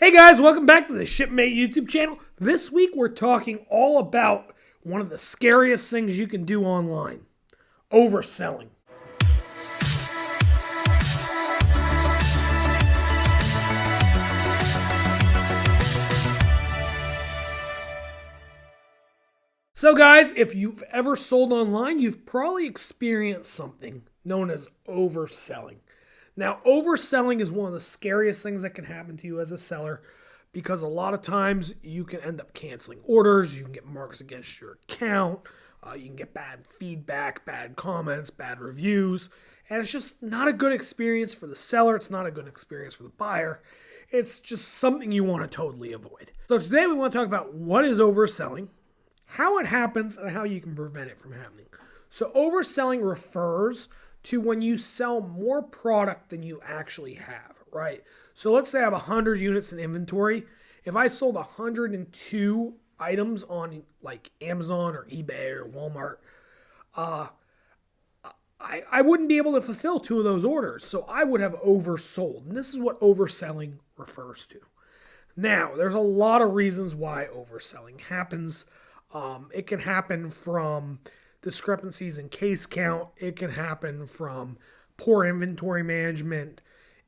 Hey guys, welcome back to the Shipmate YouTube channel. This week we're talking all about one of the scariest things you can do online, overselling. So guys, if you've ever sold online, you've probably experienced something known as overselling. Now, overselling is one of the scariest things that can happen to you as a seller because a lot of times you can end up canceling orders, you can get marks against your account, you can get bad feedback, bad comments, bad reviews, and it's just not a good experience for the seller, it's not a good experience for the buyer. It's just something you want to totally avoid. So today we want to talk about what is overselling, how it happens, and how you can prevent it from happening. So overselling refers to when you sell more product than you actually have, right? So let's say I have 100 units in inventory. If I sold 102 items on like Amazon or eBay or Walmart, I wouldn't be able to fulfill 2 of those orders. So I would have oversold. And this is what overselling refers to. Now, there's a lot of reasons why overselling happens. It can happen from discrepancies in case count. It can happen from poor inventory management.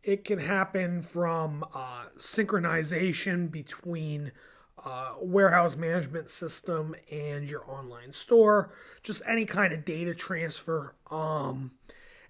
It can happen from synchronization between warehouse management system and your online store. Just any kind of data transfer. And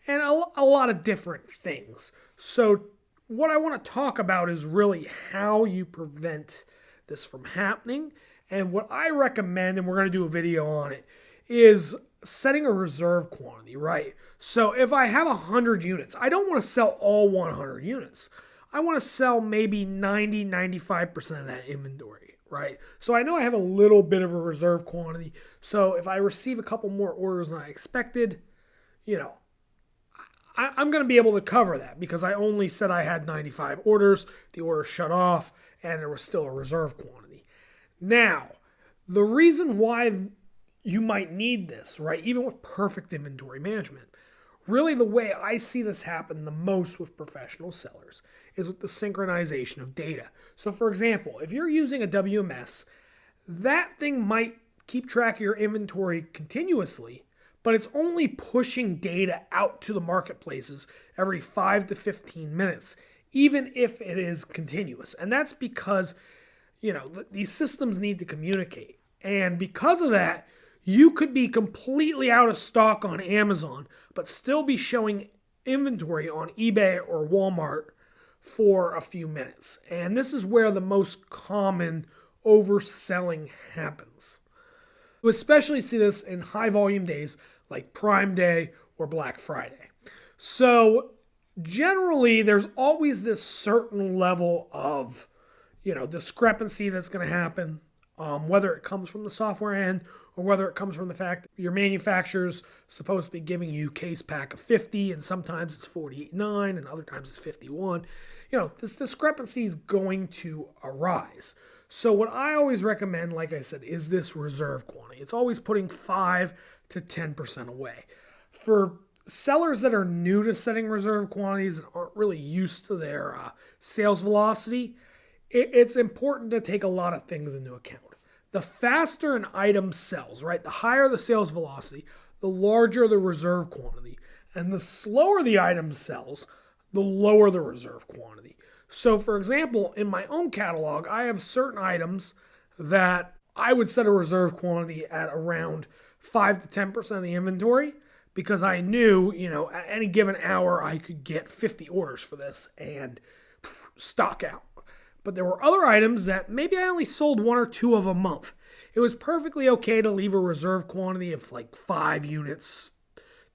a lot of different things. So what I want to talk about is really how you prevent this from happening. And what I recommend, and we're going to do a video on it, is setting a reserve quantity, right? So if I have 100 units, I don't want to sell all 100 units. I want to sell maybe 90, 95% of that inventory, right? So I know I have a little bit of a reserve quantity. So if I receive a couple more orders than I expected, I'm going to be able to cover that because I only said I had 95 orders. The order shut off and there was still a reserve quantity. Now, the reason why you might need this, right, even with perfect inventory management, really the way I see this happen the most with professional sellers is with the synchronization of data. So for example, if you're using a WMS, that thing might keep track of your inventory continuously, but it's only pushing data out to the marketplaces every 5 to 15 minutes, even if it is continuous. And that's because these systems need to communicate. And because of that, you could be completely out of stock on Amazon, but still be showing inventory on eBay or Walmart for a few minutes. And this is where the most common overselling happens. You especially see this in high volume days like Prime Day or Black Friday. So generally, there's always this certain level of discrepancy that's going to happen, whether it comes from the software end or whether it comes from the fact that your manufacturer's supposed to be giving you case pack of 50 and sometimes it's 49 and other times it's 51. This discrepancy is going to arise. So what I always recommend, like I said, is this reserve quantity. It's always putting 5 to 10% away. For sellers that are new to setting reserve quantities and aren't really used to their sales velocity, it's important to take a lot of things into account. The faster an item sells, right, the higher the sales velocity, the larger the reserve quantity. And the slower the item sells, the lower the reserve quantity. So for example, in my own catalog, I have certain items that I would set a reserve quantity at around 5 to 10% of the inventory because I knew, at any given hour I could get 50 orders for this and stock out. But there were other items that maybe I only sold 1 or 2 of a month. It was perfectly okay to leave a reserve quantity of like 5 units,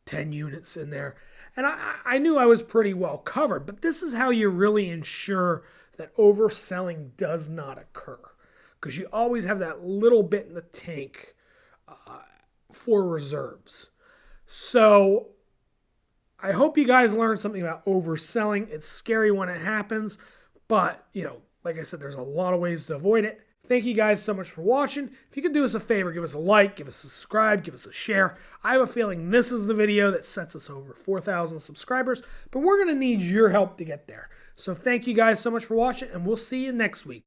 10 units in there. And I knew I was pretty well covered. But this is how you really ensure that overselling does not occur. Because you always have that little bit in the tank for reserves. So I hope you guys learned something about overselling. It's scary when it happens. But, like I said, there's a lot of ways to avoid it. Thank you guys so much for watching. If you could do us a favor, give us a like, give us a subscribe, give us a share. I have a feeling this is the video that sets us over 4,000 subscribers, but we're going to need your help to get there. So thank you guys so much for watching, and we'll see you next week.